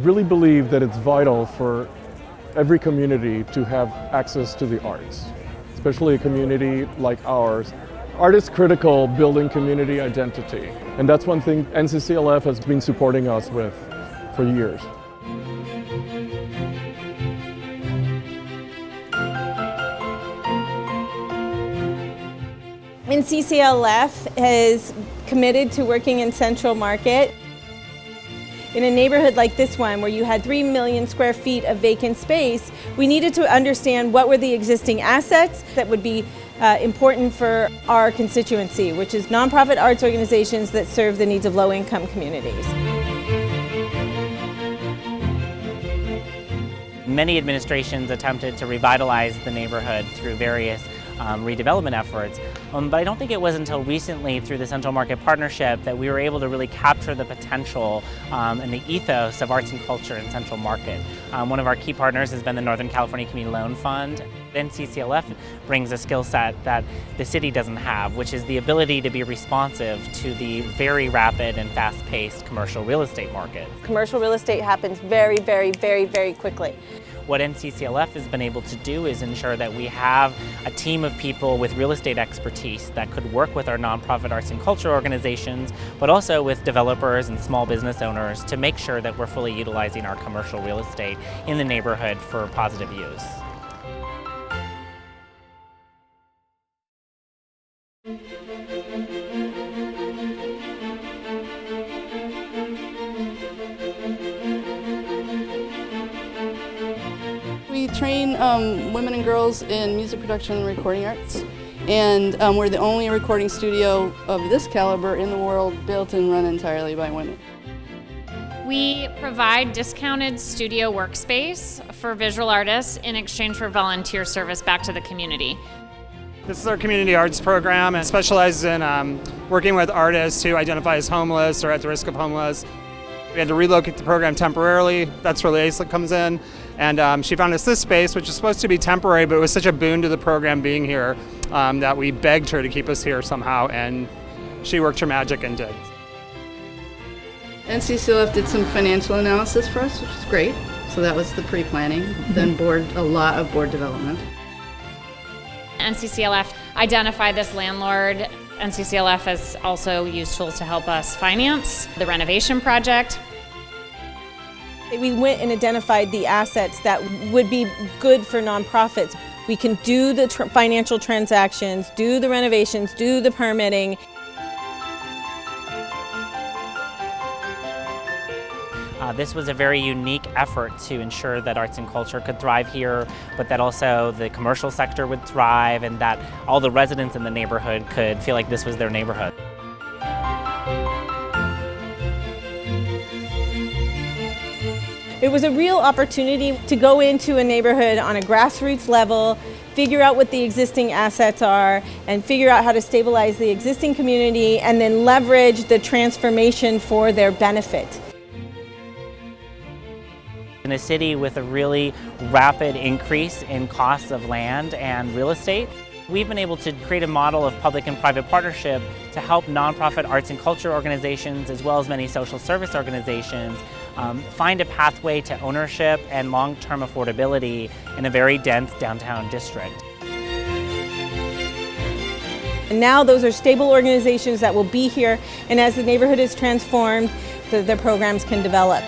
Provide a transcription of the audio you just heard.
really believe that it's vital for every community to have access to the arts, especially a community like ours. Art is critical building community identity, and that's one thing NCCLF has been supporting us with for years. NCCLF is committed to working in Central Market. In a neighborhood like this one, where you had 3 million square feet of vacant space, we needed to understand what were the existing assets that would be important for our constituency, which is nonprofit arts organizations that serve the needs of low-income communities. Many administrations attempted to revitalize the neighborhood through various redevelopment efforts, but I don't think it was until recently through the Central Market Partnership that we were able to really capture the potential and the ethos of arts and culture in Central Market. One of our key partners has been the Northern California Community Loan Fund. NCCLF brings a skill set that the city doesn't have, which is the ability to be responsive to the very rapid and fast-paced commercial real estate market. Commercial real estate happens very, very, very, very quickly. What NCCLF has been able to do is ensure that we have a team of people with real estate expertise that could work with our nonprofit arts and culture organizations, but also with developers and small business owners to make sure that we're fully utilizing our commercial real estate in the neighborhood for positive use. We train women and girls in music production and recording arts, and we're the only recording studio of this caliber in the world built and run entirely by women. We provide discounted studio workspace for visual artists in exchange for volunteer service back to the community. This is our community arts program and specializes in working with artists who identify as homeless or at the risk of homeless. We had to relocate the program temporarily. That's where Lisa comes in. And she found us this space, which is supposed to be temporary, but it was such a boon to the program being here that we begged her to keep us here somehow, and she worked her magic and did. NCCLF did some financial analysis for us, which is great. So that was the pre-planning, then a lot of board development. NCCLF identified this landlord. NCCLF has also used tools to help us finance the renovation project. We went and identified the assets that would be good for nonprofits. We can do the financial transactions, do the renovations, do the permitting. This was a very unique effort to ensure that arts and culture could thrive here, but that also the commercial sector would thrive and that all the residents in the neighborhood could feel like this was their neighborhood. It was a real opportunity to go into a neighborhood on a grassroots level, figure out what the existing assets are, and figure out how to stabilize the existing community, and then leverage the transformation for their benefit. In a city with a really rapid increase in costs of land and real estate, we've been able to create a model of public and private partnership to help nonprofit arts and culture organizations, as well as many social service organizations, find a pathway to ownership and long-term affordability in a very dense downtown district. And now those are stable organizations that will be here, and as the neighborhood is transformed, the programs can develop.